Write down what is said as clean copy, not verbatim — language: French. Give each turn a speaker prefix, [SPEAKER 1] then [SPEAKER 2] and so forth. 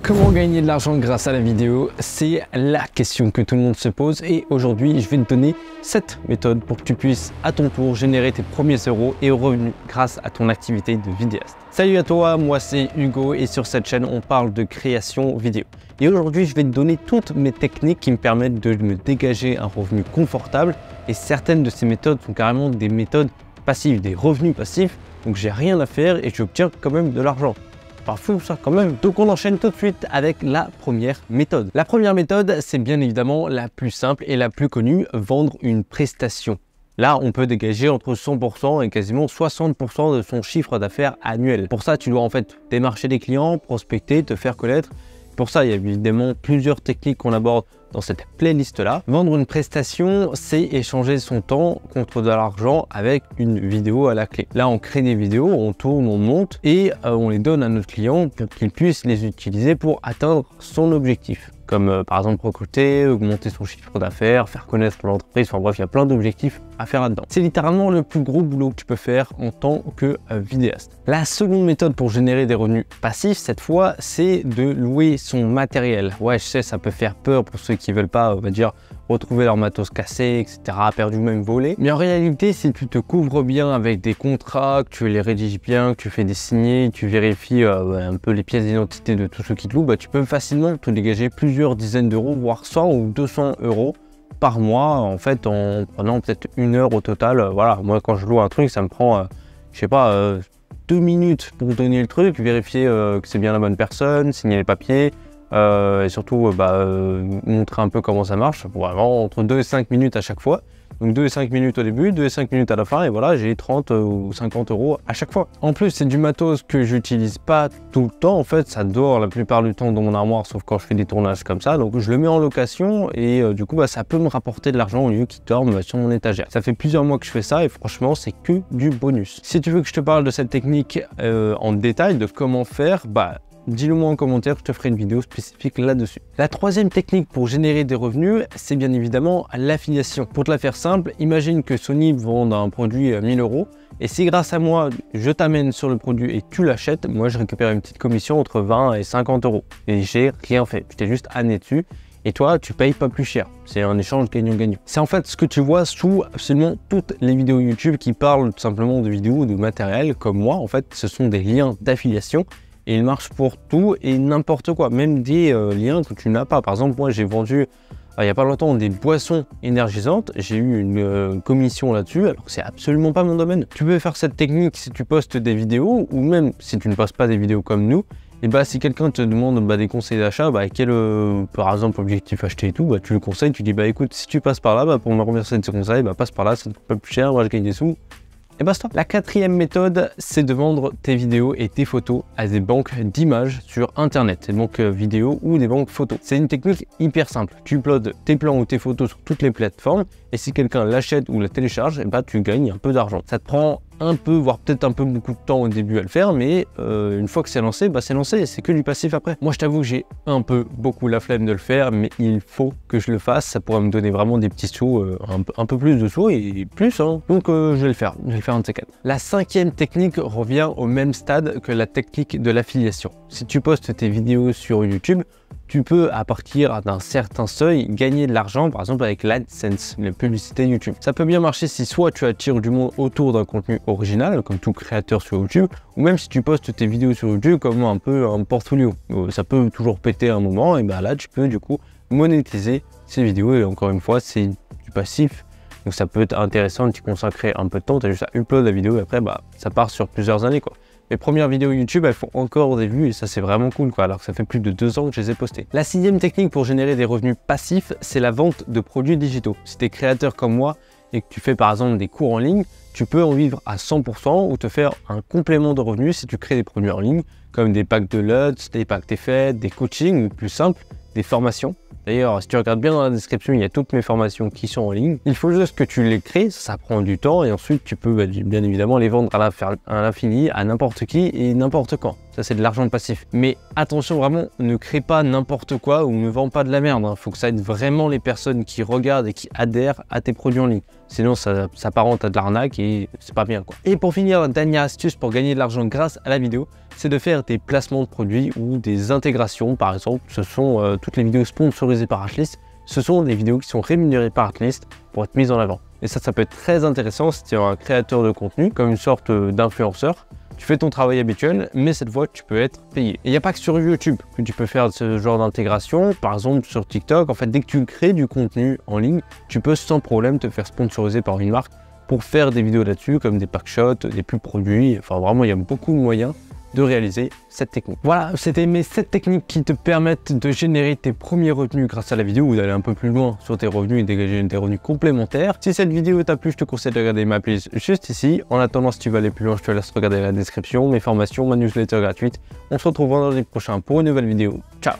[SPEAKER 1] Comment gagner de l'argent grâce à la vidéo? C'est la question que tout le monde se pose et aujourd'hui je vais te donner 7 méthodes pour que tu puisses à ton tour générer tes premiers euros et revenus grâce à ton activité de vidéaste. Salut à toi, moi c'est Hugo et sur cette chaîne on parle de création vidéo. Et aujourd'hui je vais te donner toutes mes techniques qui me permettent de me dégager un revenu confortable et certaines de ces méthodes sont carrément des méthodes passives, des revenus passifs, donc j'ai rien à faire et j'obtiens quand même de l'argent. Pas fou ça quand même. Donc on enchaîne tout de suite avec la première méthode. La première méthode, c'est bien évidemment la plus simple et la plus connue, vendre une prestation. Là, on peut dégager entre 100% et quasiment 60% de son chiffre d'affaires annuel. Pour ça, tu dois en fait démarcher des clients, prospecter, te faire connaître. Pour ça, il y a évidemment plusieurs techniques qu'on aborde dans cette playlist-là. Vendre une prestation, c'est échanger son temps contre de l'argent avec une vidéo à la clé. Là, on crée des vidéos, on tourne, on monte et on les donne à notre client pour qu'il puisse les utiliser pour atteindre son objectif. Comme par exemple recruter, augmenter son chiffre d'affaires, faire connaître l'entreprise, enfin bref, il y a plein d'objectifs à faire là-dedans. C'est littéralement le plus gros boulot que tu peux faire en tant que vidéaste. La seconde méthode pour générer des revenus passifs, cette fois, c'est de louer son matériel. Ouais, je sais, ça peut faire peur pour ceux qui veulent pas, on va dire, retrouver leur matos cassé, etc., perdu, même volé. Mais en réalité, si tu te couvres bien avec des contrats, que tu les rédiges bien, que tu fais des signés, tu vérifies un peu les pièces d'identité de tous ceux qui te louent, bah, tu peux facilement te dégager plusieurs dizaines d'euros, voire 100 ou 200 euros par mois, en fait, en prenant peut-être 1 heure au total. Voilà, moi, quand je loue un truc, ça me prend, je sais pas, 2 minutes pour donner le truc, vérifier que c'est bien la bonne personne, signer les papiers, et surtout montrer un peu comment ça marche, vraiment entre 2 et 5 minutes à chaque fois. Donc 2 et 5 minutes au début, 2 et 5 minutes à la fin et voilà, j'ai 30 ou 50 euros à chaque fois. En plus, c'est du matos que j'utilise pas tout le temps, en fait, ça dort la plupart du temps dans mon armoire, sauf quand je fais des tournages comme ça. Donc je le mets en location et du coup, ça peut me rapporter de l'argent au lieu qu'il dorme sur mon étagère. Ça fait plusieurs mois que je fais ça et franchement, c'est que du bonus. Si tu veux que je te parle de cette technique en détail, de comment faire, dis-le moi en commentaire, je te ferai une vidéo spécifique là-dessus. La troisième technique pour générer des revenus, c'est bien évidemment l'affiliation. Pour te la faire simple, imagine que Sony vend un produit à 1000 euros et si grâce à moi, je t'amène sur le produit et tu l'achètes, moi je récupère une petite commission entre 20 et 50 euros. Et j'ai rien fait, je t'ai juste amené dessus. Et toi, tu payes pas plus cher. C'est un échange gagnant-gagnant. C'est en fait ce que tu vois sous absolument toutes les vidéos YouTube qui parlent tout simplement de vidéos ou de matériel comme moi. En fait, ce sont des liens d'affiliation. Et il marche pour tout et n'importe quoi, même des liens que tu n'as pas. Par exemple, moi j'ai vendu il n'y a pas longtemps des boissons énergisantes, j'ai eu une commission là-dessus, alors que c'est absolument pas mon domaine. Tu peux faire cette technique si tu postes des vidéos ou même si tu ne postes pas des vidéos comme nous. Et si quelqu'un te demande des conseils d'achat, quel par exemple objectif acheter et tout, tu le conseilles, tu dis écoute, si tu passes par là, pour me remercier de ce conseil, passe par là, ça te coûte pas plus cher, moi je gagne des sous. Et basta. La quatrième méthode, c'est de vendre tes vidéos et tes photos à des banques d'images sur internet, des banques vidéo ou des banques photos. C'est une technique hyper simple. Tu uploades tes plans ou tes photos sur toutes les plateformes et si quelqu'un l'achète ou la télécharge, tu gagnes un peu d'argent. Ça te prend un peu, voire peut-être un peu beaucoup de temps au début à le faire, mais une fois que c'est lancé, c'est lancé, c'est que du passif après. Moi je t'avoue que j'ai beaucoup la flemme de le faire, mais il faut que je le fasse, ça pourrait me donner vraiment des petits sous, un peu plus de sous et plus, hein. Donc je vais le faire un de ces quatre. La cinquième technique revient au même stade que la technique de l'affiliation. Si tu postes tes vidéos sur YouTube, tu peux, à partir d'un certain seuil, gagner de l'argent, par exemple avec l'AdSense, la publicité YouTube. Ça peut bien marcher si soit tu attires du monde autour d'un contenu original, comme tout créateur sur YouTube, ou même si tu postes tes vidéos sur YouTube comme un peu un portfolio. Ça peut toujours péter à un moment, et là tu peux du coup monétiser ces vidéos, et encore une fois, c'est du passif. Donc ça peut être intéressant de t'y consacrer un peu de temps, tu as juste à upload la vidéo, et après ça part sur plusieurs années quoi. Mes premières vidéos YouTube, elles font encore des vues et ça c'est vraiment cool alors que ça fait plus de 2 ans que je les ai postées. La sixième technique pour générer des revenus passifs, c'est la vente de produits digitaux. Si tu es créateur comme moi et que tu fais par exemple des cours en ligne, tu peux en vivre à 100% ou te faire un complément de revenus si tu crées des produits en ligne comme des packs de LUTs, des packs TFED, des coachings ou plus simple, des formations. D'ailleurs, si tu regardes bien dans la description, il y a toutes mes formations qui sont en ligne. Il faut juste que tu les crées, ça prend du temps et ensuite tu peux bien évidemment les vendre à l'infini, à n'importe qui et n'importe quand. Ça, c'est de l'argent passif. Mais attention, vraiment, ne crée pas n'importe quoi ou ne vends pas de la merde. Il faut que ça aide vraiment les personnes qui regardent et qui adhèrent à tes produits en ligne. Sinon, ça s'apparente à de l'arnaque et c'est pas bien quoi. Et pour finir, la dernière astuce pour gagner de l'argent grâce à la vidéo, c'est de faire des placements de produits ou des intégrations. Par exemple, ce sont toutes les vidéos sponsorisées par Athlist. Ce sont des vidéos qui sont rémunérées par Athlist pour être mises en avant. Et ça peut être très intéressant si tu es un créateur de contenu, comme une sorte d'influenceur. Tu fais ton travail habituel, mais cette fois, tu peux être payé. Et il n'y a pas que sur YouTube que tu peux faire ce genre d'intégration. Par exemple, sur TikTok, en fait, dès que tu crées du contenu en ligne, tu peux sans problème te faire sponsoriser par une marque pour faire des vidéos là-dessus, comme des packshots, des pubs produits. Enfin, vraiment, il y a beaucoup de moyens de réaliser cette technique. Voilà, c'était mes 7 techniques qui te permettent de générer tes premiers revenus grâce à la vidéo ou d'aller un peu plus loin sur tes revenus et dégager des revenus complémentaires. Si cette vidéo t'a plu, je te conseille de regarder ma playlist juste ici. En attendant, si tu veux aller plus loin, je te laisse regarder la description, mes formations, ma newsletter gratuite. On se retrouve vendredi prochain pour une nouvelle vidéo. Ciao!